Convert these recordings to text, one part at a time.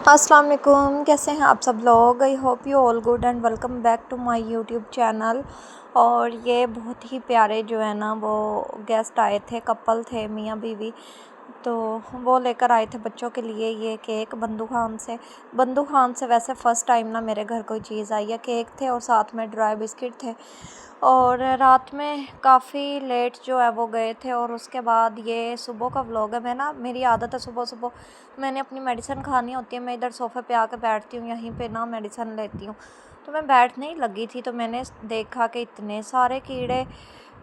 अस्सलाम वालेकुम, कैसे हैं आप सब लोग। I hope you all good and welcome back to my YouTube channel. और ये बहुत ही प्यारे जो है ना वो गेस्ट आए थे, कपल थे मियाँ बीवी। तो वो लेकर आए थे बच्चों के लिए ये केक बंदू खान से वैसे फ़र्स्ट टाइम ना मेरे घर कोई चीज़ आई है। केक थे और साथ में ड्राई बिस्किट थे। और रात में काफ़ी लेट जो है वो गए थे। और उसके बाद ये सुबह का व्लॉग है। मेरी आदत है सुबह सुबह मैंने अपनी मेडिसिन खानी होती है, मैं इधर सोफ़े पे आके बैठती हूँ, यहीं पे ना मेडिसिन लेती हूँ। तो मैं बैठने ही लगी थी तो मैंने देखा कि इतने सारे कीड़े,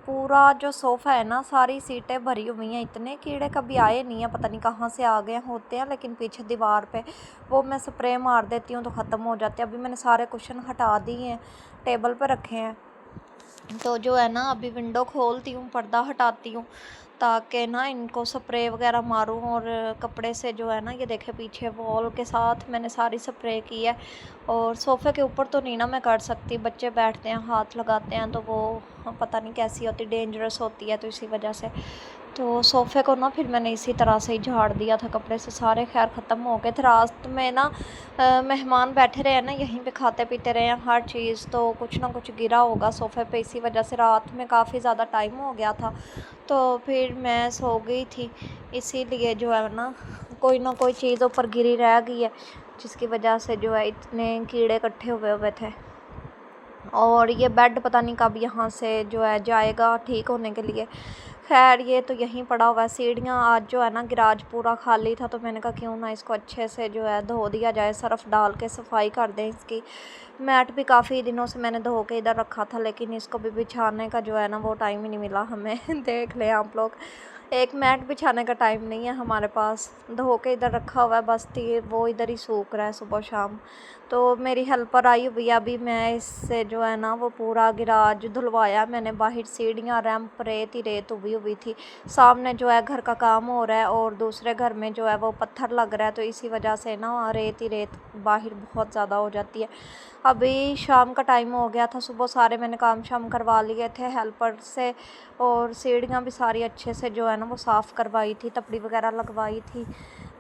पूरा जो सोफ़ा है ना सारी सीटें भरी हुई हैं। इतने कीड़े कभी आए नहीं हैं, पता नहीं कहाँ से आ गए होते हैं। लेकिन पीछे दीवार पे वो मैं स्प्रे मार देती हूँ तो ख़त्म हो जाते हैं। अभी मैंने सारे कुशन हटा दिए हैं, टेबल पर रखे हैं। तो जो है ना अभी विंडो खोलती हूँ, पर्दा हटाती हूँ ताकि ना इनको स्प्रे वगैरह मारूँ। और कपड़े से जो है ना ये देखे पीछे वॉल के साथ मैंने सारी स्प्रे की है। और सोफ़े के ऊपर तो नहीं ना मैं कर सकती, बच्चे बैठते हैं हाथ लगाते हैं तो वो पता नहीं कैसी होती, डेंजरस होती है। तो इसी वजह से तो सोफ़े को ना फिर मैंने इसी तरह से ही झाड़ दिया था कपड़े से, सारे खैर ख़त्म हो गए थे। रात में ना मेहमान बैठे रहे हैं ना, यहीं पे खाते पीते रहे हैं हर चीज़, तो कुछ ना कुछ गिरा होगा सोफ़े पे। इसी वजह से रात में काफ़ी ज़्यादा टाइम हो गया था तो फिर मैं सो गई थी। इसीलिए जो है ना कोई चीज़ ऊपर गिरी रह गई है, जिसकी वजह से जो है इतने कीड़े इकट्ठे हुए हुए थे। और ये बेड पता नहीं कब यहाँ से जो है जाएगा ठीक होने के लिए। खैर ये तो यहीं पड़ा हुआ है। सीढ़ियाँ आज जो है ना गिराज पूरा खाली था तो मैंने कहा क्यों ना इसको अच्छे से जो है धो दिया जाए, सर्फ़ डाल के सफाई कर दें इसकी। मैट भी काफ़ी दिनों से मैंने धो के इधर रखा था, लेकिन इसको भी बिछाने का जो है ना वो टाइम ही नहीं मिला हमें देख लें आप लोग, एक मैट बिछाने का टाइम नहीं है हमारे पास। धो के इधर रखा हुआ है, बस वो इधर ही सूख रहा है सुबह शाम। तो मेरी हेल्पर आई हुई है, अभी मैं इससे जो है ना वो पूरा गिराज धुलवाया मैंने। बाहर सीढ़ियाँ रैंप रेत ही रेत हुई थी। सामने जो है घर का काम हो रहा है और दूसरे घर में जो है वो पत्थर लग रहा है, तो इसी वजह से ना रेत ही रेत बाहर बहुत ज़्यादा हो जाती है। अभी शाम का टाइम हो गया था, सुबह सारे मैंने काम शाम करवा लिए थे हेल्पर से। और सीढ़ियाँ भी सारी अच्छे से जो है ना वो साफ़ करवाई थी, तपड़ी वगैरह लगवाई थी।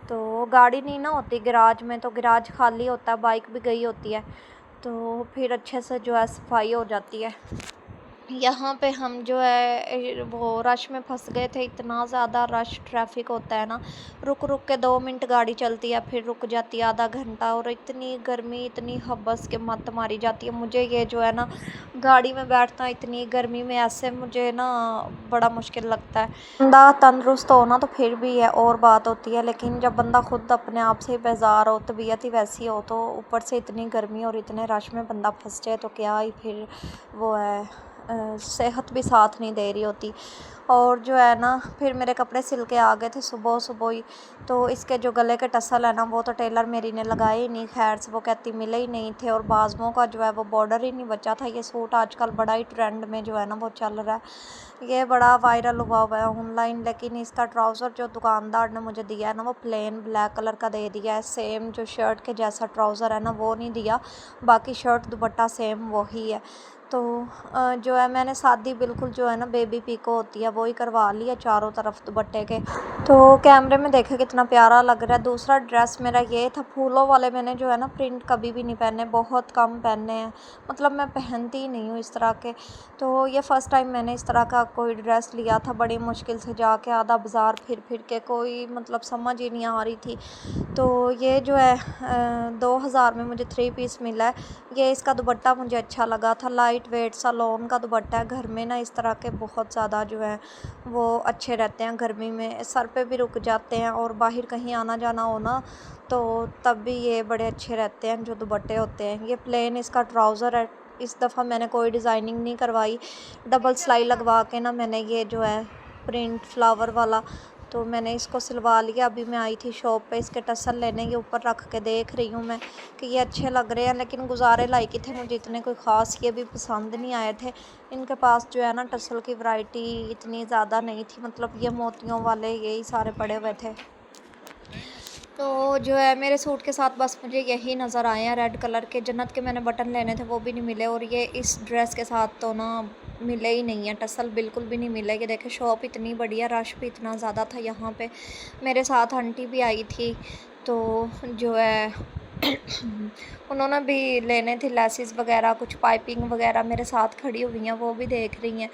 तो गाड़ी नहीं ना होती गिराज में, तो गिराज खाली होता है, बाइक भी गई होती है, तो फिर अच्छे से जो है सफाई हो जाती है। यहाँ पे हम जो है वो रश में फंस गए थे, इतना ज़्यादा रश ट्रैफिक होता है ना, रुक रुक के 2 मिनट गाड़ी चलती है, फिर रुक जाती है आधा घंटा। और इतनी गर्मी, इतनी हब्बस के मत मारी जाती है। मुझे ये जो है ना गाड़ी में बैठना इतनी गर्मी में ऐसे मुझे ना बड़ा मुश्किल लगता है। बंदा तंदुरुस्त हो ना तो फिर भी है और बात होती है, लेकिन जब बंदा खुद अपने आप से बेजार हो, तबीयत ही वैसी हो, तो ऊपर से इतनी गर्मी और इतने रश में बंदा फंस जाए तो क्या ही फिर वो है, सेहत भी साथ नहीं दे रही होती। और जो है ना फिर मेरे कपड़े सिल के आ गए थे सुबह सुबह ही। तो इसके जो गले के टसल है ना वो तो टेलर मेरी ने लगाए ही नहीं, खैर से वो कहती मिले ही नहीं थे। और बाजुओं का जो है वो बॉर्डर ही नहीं बचा था। ये सूट आजकल बड़ा ही ट्रेंड में जो है ना वो चल रहा है, ये बड़ा वायरल हुआ है ऑनलाइन। लेकिन इसका ट्राउज़र जो दुकानदार ने मुझे दिया है ना वो प्लेन ब्लैक कलर का दे दिया है, सेम जो शर्ट के जैसा ट्राउज़र है ना वो नहीं दिया, बाकी शर्ट दुपट्टा सेम वही है। तो जो है मैंने शादी बिल्कुल जो है ना बेबी पिको होती है वो ही करवा लिया चारों तरफ दुपट्टे के। तो कैमरे में देखे कितना प्यारा लग रहा है। दूसरा ड्रेस मेरा ये था, फूलों वाले मैंने जो है ना प्रिंट कभी भी नहीं पहने, बहुत कम पहने हैं, मतलब मैं पहनती ही नहीं हूँ इस तरह के। तो ये फ़र्स्ट टाइम मैंने इस तरह का कोई ड्रेस लिया था, बड़ी मुश्किल से जाके आधा बाज़ार फिर के, कोई मतलब समझ ही नहीं आ रही थी। तो ये जो है 2000 में मुझे 3 पीस मिला है। ये इसका दुपट्टा मुझे अच्छा लगा था, लाइट वेट सा लॉन का दुपट्टा है। घर में ना इस तरह के बहुत ज़्यादा जो है वो अच्छे रहते हैं, गर्मी में सर पे भी रुक जाते हैं और बाहर कहीं आना जाना हो ना तो तब भी ये बड़े अच्छे रहते हैं जो दुपट्टे होते हैं। ये प्लेन इसका ट्राउज़र है। इस दफ़ा मैंने कोई डिज़ाइनिंग नहीं करवाई, डबल सिलाई लगवा के ना मैंने ये जो है प्रिंट फ्लावर वाला, तो मैंने इसको सिलवा लिया। अभी मैं आई थी शॉप पे इसके टसल लेने, ये ऊपर रख के देख रही हूँ मैं कि ये अच्छे लग रहे हैं, लेकिन गुजारे लायक ही थे, मुझे इतने कोई ख़ास ये भी पसंद नहीं आए थे। इनके पास जो है ना टसल की वैरायटी इतनी ज़्यादा नहीं थी, मतलब ये मोतियों वाले यही सारे पड़े हुए थे। तो जो है मेरे सूट के साथ बस मुझे यही नज़र आए हैं रेड कलर के। जन्नत के मैंने बटन लेने थे वो भी नहीं मिले, और ये इस ड्रेस के साथ तो ना मिले ही नहीं है, टसल बिल्कुल भी नहीं मिले। ये देखे शॉप इतनी बड़ी है, रश भी इतना ज़्यादा था यहाँ पे। मेरे साथ आंटी भी आई थी तो जो है उन्होंने भी लेने थे लेसिस वगैरह, कुछ पाइपिंग वगैरह मेरे साथ खड़ी हुई हैं, वो भी देख रही हैं।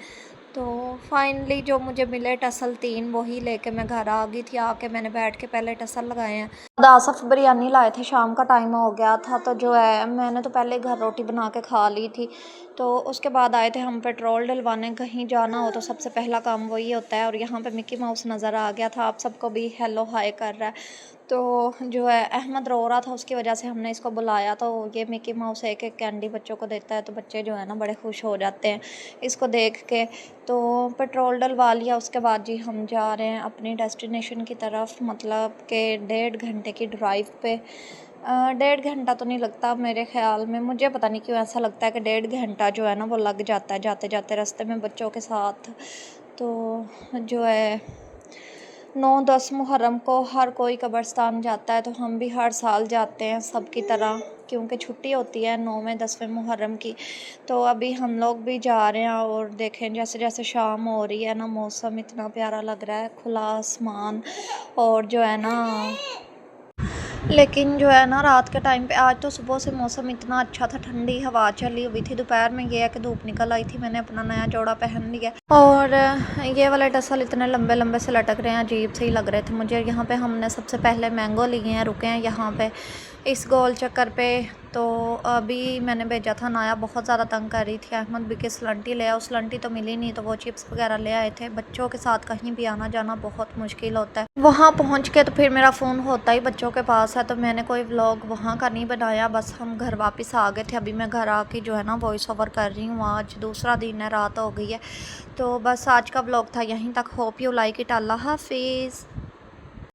तो फाइनली जो मुझे मिले टसल 3 वही लेके मैं घर आ गई थी। आके मैंने बैठ के पहले टसल लगाए हैं। आसफ़ बिरयानी लाए थे, शाम का टाइम हो गया था, तो जो है मैंने तो पहले घर रोटी बना के खा ली थी। तो उसके बाद आए थे हम पेट्रोल डलवाने। कहीं जाना हो तो सबसे पहला काम वही होता है। और यहाँ पे मिक्की माउस नज़र आ गया था, आप सबको भी हेलो हाय कर रहा है। तो जो है अहमद रो रहा था, उसकी वजह से हमने इसको बुलाया। तो ये मिक्की माउस एक एक कैंडी बच्चों को देता है, तो बच्चे जो है ना बड़े खुश हो जाते हैं इसको देख के। तो पेट्रोल डलवा लिया, उसके बाद जी हम जा रहे हैं अपनी डेस्टिनेशन की तरफ, मतलब कि 1.5 घंटे की ड्राइव पे। 1.5 घंटा तो नहीं लगता मेरे ख़्याल में, मुझे पता नहीं क्यों ऐसा लगता है कि 1.5 घंटा जो है ना वो लग जाता है जाते जाते रास्ते में बच्चों के साथ। तो जो है 9-10 मुहर्रम को हर कोई कब्रिस्तान जाता है, तो हम भी हर साल जाते हैं सब की तरह, क्योंकि छुट्टी होती है 9वें 10वें मुहर्रम की। तो अभी हम लोग भी जा रहे हैं। और देखें जैसे जैसे शाम हो रही है ना, मौसम इतना प्यारा लग रहा है, खुला आसमान। और जो है ना, लेकिन जो है ना रात के टाइम पे, आज तो सुबह से मौसम इतना अच्छा था, ठंडी हवा चली हुई थी। दोपहर में ये है कि धूप निकल आई थी, मैंने अपना नया जोड़ा पहन लिया। और ये वाले टसल इतने लंबे लंबे से लटक रहे हैं, अजीब से ही लग रहे थे मुझे। यहाँ पे हमने सबसे पहले मैंगो लिए हैं, रुके हैं यहाँ पे इस गोल चक्कर पे। तो अभी मैंने भेजा था नाया, बहुत ज़्यादा तंग कर रही थी। अहमद भी कि स्लंटी ले आया, उस स्लंटी तो मिली नहीं, तो वो चिप्स वगैरह ले आए थे। बच्चों के साथ कहीं भी आना जाना बहुत मुश्किल होता है। वहाँ पहुँच के तो फिर मेरा फ़ोन होता ही बच्चों के पास है, तो मैंने कोई व्लॉग वहाँ का नहीं बनाया, बस हम घर वापस आ गए थे। अभी मैं घर आके जो है ना वॉइस ओवर कर रही हूँ। आज दूसरा दिन है, रात हो गई है। तो बस आज का व्लॉग था यहीं तक। Hope you like it. अल्लाह हाफिज़।